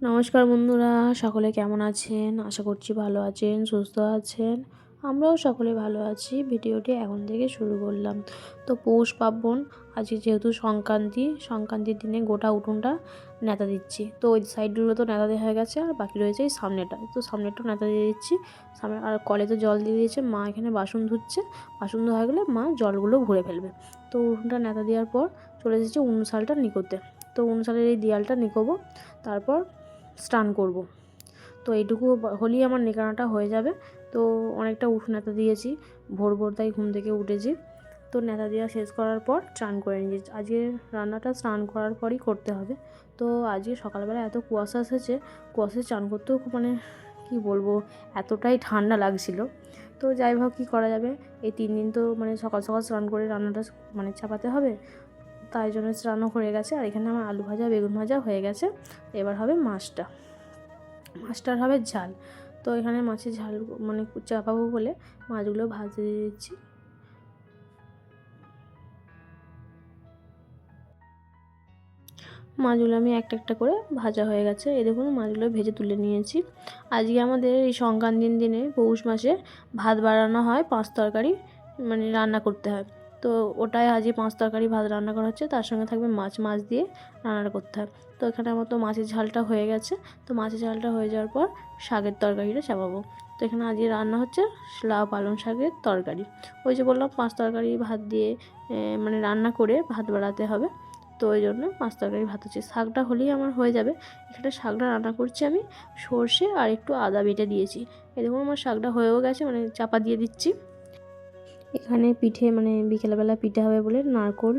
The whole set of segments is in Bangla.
নমস্কার বন্ধুরা, সকলে কেমন আছেন? আশা করছি ভালো আছেন, সুস্থ আছেন। আমরাও সকলে ভালো আছি। ভিডিওটি এখন থেকে শুরু করলাম। তো পৌষ পার্বণ, আজকে যেহেতু সংক্রান্তির দিনে গোটা উঠোনটা ন্যাতা দিচ্ছি। তো ওই সাইডগুলো তো ন্যাতা দেওয়া হয়ে গেছে, আর বাকি রয়েছে এই সামনেটা। তো সামনেটা ন্যাতা দিয়ে দিচ্ছি। সামনে আর কলে তো জল দিয়ে দিয়েছে, মা এখানে বাসন ধুচ্ছে। বাসন ধোয়া হয়ে গেলে মা জলগুলো ভরে ফেলবে। তো উঠোনটা ন্যাতা দেওয়ার পর চলে এসেছি উনুন শালটা নিকোতে। তো উনুন শালের এই দেয়ালটা নিকোবো, তারপর স্নান করব। তো এইটুকু হলেই আমার নেকানোটা হয়ে যাবে। তো অনেকটা নেতা দিয়েছি, ভোর তাই ঘুম থেকে উঠেছি। তো নেতা দেওয়া শেষ করার পর স্নান করে নিয়েছি। আজকে রান্নাটা স্নান করার পরই করতে হবে। তো আজকে সকালবেলা এত কুয়াশা এসেছে, কুয়াশায় স্নান করতেও খুব কী বলবো, এতটাই ঠান্ডা লাগছিল। তো যাই হোক, কী করা যাবে, এই 3 দিন তো সকাল সকাল স্নান করে রান্নাটা চাপাতে হবে। তাই জন্য স্নানও হয়ে গেছে। আর এখানে আমার আলু ভাজা বেগুন ভাজা হয়ে গেছে। এবার হবে মাছটার হবে ঝাল। তো এখানে মাছের ঝাল চাপাবো বলে মাছগুলো ভাজতে দিয়ে দিচ্ছি। মাছগুলো আমি একটা একটা করে ভাজা হয়ে গেছে। এই দেখুন, মাছগুলো ভেজে তুলে নিয়েছি। আজকে আমাদের এই সংক্রান্তির দিনে পৌষ মাসে ভাত বাড়ানো হয়, 5 তরকারি রান্না করতে হয়। তো ওটাই আজকে 5 তরকারি ভাত রান্না করা হচ্ছে, তার সঙ্গে থাকবে মাছ দিয়ে রান্নাটা করতে হয়। তো এখানে আমার তো মাছের ঝালটা হয়ে গেছে। তো মাছের ঝালটা হয়ে যাওয়ার পর শাকের তরকারিটা চাপাবো। তো এখানে আজকে রান্না হচ্ছে লাউ পালং শাকের তরকারি। ওই যে বললাম 5 তরকারি ভাত দিয়ে রান্না করে ভাত বাড়াতে হবে। তো ওই জন্য 5 তরকারি ভাত হচ্ছে। শাকটা হলেই আমার হয়ে যাবে। এখানে শাকটা রান্না করছি আমি সর্ষে আর একটু আদা বেটে দিয়েছি। এরকম আমার শাকটা হয়েও গেছে, চাপা দিয়ে দিচ্ছি। এখানে পিঠে বিকেলবেলা পিঠে হবে বলে নারকোল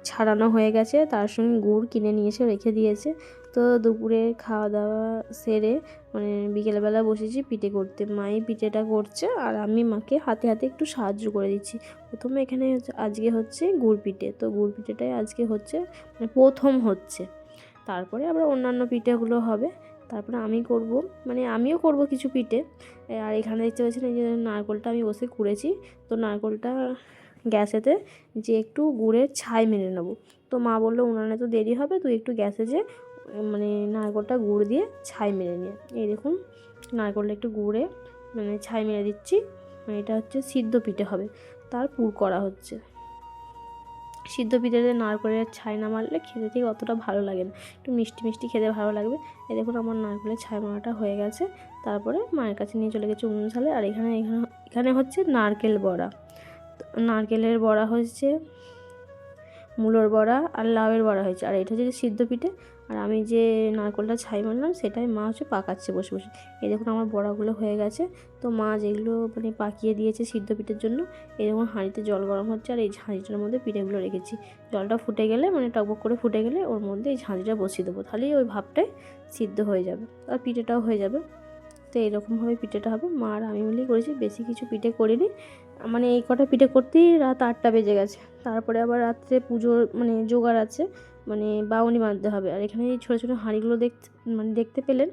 ছাড়ানো হয়ে গেছে, তার সঙ্গে গুড় কিনে নিয়ে এসে রেখে দিয়েছে। তো দুপুরে খাওয়া দাওয়া সেরে বিকেলবেলা বসেছি পিঠে করতে। মাই পিঠেটা করছে আর আমি মাকে হাতে হাতে একটু সাহায্য করে দিচ্ছি। প্রথমে এখানে আজকে হচ্ছে গুড় পিঠে। তো গুড় পিঠেটাই আজকে হচ্ছে, প্রথম হচ্ছে। তারপরে আবার অন্যান্য পিঠেগুলো হবে। তারপরে আমিও করব কিছু পিঠে। আর এখানে দেখতে পাচ্ছেন, এই যে নারকেলটা আমি বসে কুড়েছি। তো নারকেলটা গ্যাসেতে যে একটু গুড়ের ছাই মেরে নেবো। তো মা বললো উনানে তো দেরি হবে, তুই একটু গ্যাসে যে নারকেলটা গুড় দিয়ে ছাই মেরে নিয়ে। এই দেখুন, নারকেলটা একটু গুড়ে ছাই মেরে দিচ্ছি। এটা হচ্ছে সিদ্ধ পিঠে হবে, তার পুর করা হচ্ছে। সিদ্ধ পিঠেতে নারকেলের ছাই না মারলে খেতে ঠিক অতটা ভালো লাগে না, একটু মিষ্টি মিষ্টি খেতে ভালো লাগবে। এই দেখুন, আমার নারকেলের ছাই মারাটা হয়ে গেছে। তারপরে মায়ের কাছে নিয়ে চলে গেছে উনুন শালে। আর এখানে এখানে এখানে হচ্ছে নারকেল বড়া। নারকেলের বড়া হচ্ছে, মূলোর বড়া আর লাউয়ের বড়া হয়েছে। আর এটা হচ্ছে সিদ্ধ পিঠে। আর আমি যে নারকেলটা ছাই মারলাম সেটাই মা পাকাচ্ছে বসে বসে। এই দেখুন, আমার বড়াগুলো হয়ে গেছে। তো মা যেগুলো পাকিয়ে দিয়েছে সিদ্ধ পিঠের জন্য, এই দেখুন হাঁড়িতে জল গরম হচ্ছে। আর এই ঝাঁঝিটার মধ্যে পিঠেগুলো রেখেছি। জলটা ফুটে গেলে টকবক করে ফুটে গেলে ওর মধ্যে এই ঝাঁঝিটা বসিয়ে দেবো, তাহলেই ওই ভাবটাই সিদ্ধ হয়ে যাবে আর পিঠেটাও হয়ে যাবে। তো এইরকমভাবে পিঠেটা হবে। মা আর আমি মিলেই করেছি, বেশি কিছু পিঠে করিনি। এই কটা পিঠে করতেই রাত 8টা বেজে গেছে। তারপরে আবার রাত্রে পুজোর জোগাড় আছে, বাউনি বাঁধতে হবে। আর এখানে এই ছোটো ছোটো হাঁড়িগুলো দেখতে পেলেন,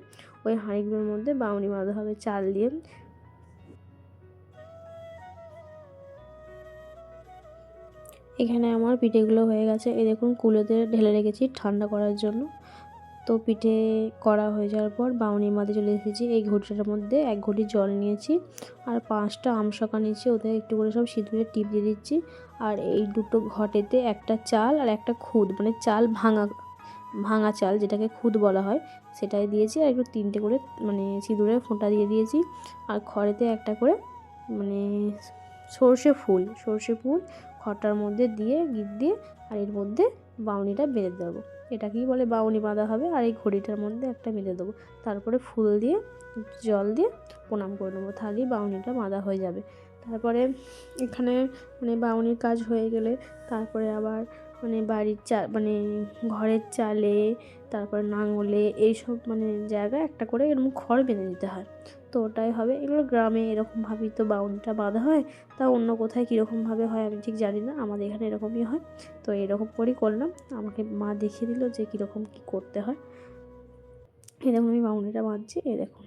ওই হাঁড়িগুলোর মধ্যে বাউনি বাঁধা হবে চাল দিয়ে। এখানে আমার পিঠেগুলো হয়ে গেছে। এই দেখুন, কুলোতে ঢেলে রেখেছি ঠান্ডা করার জন্য। তো পিঠে করা হয়ে যাওয়ার পর বাউনি মাঝে চলে এসেছি। এই ঘটিটার মধ্যে 1 ঘটি জল নিয়েছি আর 5টা আমশাকা নিয়েছি। ওদের একটু করে সব সিঁদুরের টিপ দিয়ে দিচ্ছি। আর এই দুটো ঘটেতে একটা চাল আর একটা খুদ, চাল ভাঙা চাল যেটাকে খুদ বলা হয়, সেটাই দিয়েছি। আর একটু 3টে করে সিঁদুরের ফোঁটা দিয়ে দিয়েছি। আর খড়েতে একটা করে সর্ষে ফুল খড়টার মধ্যে দিয়ে গিট দিয়ে, আর এর মধ্যে বাউনিটা বেঁধে দেবো। এটাকেই বলে বাউনি বাঁধা হবে। আর এই ঘড়িটার মধ্যে একটা বেঁধে দেবো। তারপরে ফুল দিয়ে জল দিয়ে প্রণাম করে নেবো, তাহলেই বাউনিটা বাঁধা হয়ে যাবে। তারপরে এখানে বাউনির কাজ হয়ে গেলে তারপরে আবার বাড়ির ঘরের চালে, তারপর নাঙলে, এইসব জায়গায় একটা করে এরকম খড় বেঁধে দিতে হয়। তো ওটাই হবে। এগুলো গ্রামে এরকমভাবেই তো বাউনিটা বাঁধা হয়। তা অন্য কোথায় কীরকমভাবে হয় আমি ঠিক জানি না, আমাদের এখানে এরকমই হয়। তো এরকম করেই করলাম। আমাকে মা দেখিয়ে দিল যে কীরকম কী করতে হয়। এরকম আমি বাউনিটা বাঁধছি, এই দেখুন।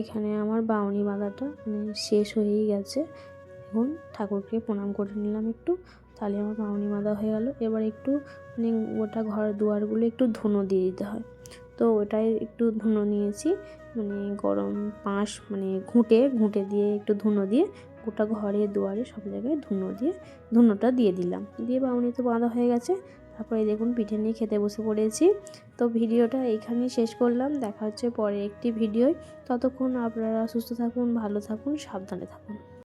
এখানে আমার বাউনি বাঁধাটা শেষ হয়েই গেছে। এখন ঠাকুরকে প্রণাম করে নিলাম একটু, তাহলে আমার বাউনি বাঁধা হয়ে গেল। এবার একটু গোটা ঘর দুয়ারগুলো একটু ধুনো দিয়ে দিতে হয়, তো ওটাই একটু ধুনো নিয়েছি, গরম পাঁশ ঘুঁটে দিয়ে একটু ধুনো দিয়ে গোটা ঘরে দুয়ারে সব জায়গায় ধুনোটা দিয়ে দিলাম। দিয়ে বাউনি তো বাঁধা হয়ে গেছে। তারপরে দেখুন পিঠে নিয়ে খেতে বসে পড়েছি। তো ভিডিওটা এইখানেই শেষ করলাম, দেখা হচ্ছে পরে একটি ভিডিওয়। ততক্ষণ আপনারা সুস্থ থাকুন, ভালো থাকুন, সাবধানে থাকুন।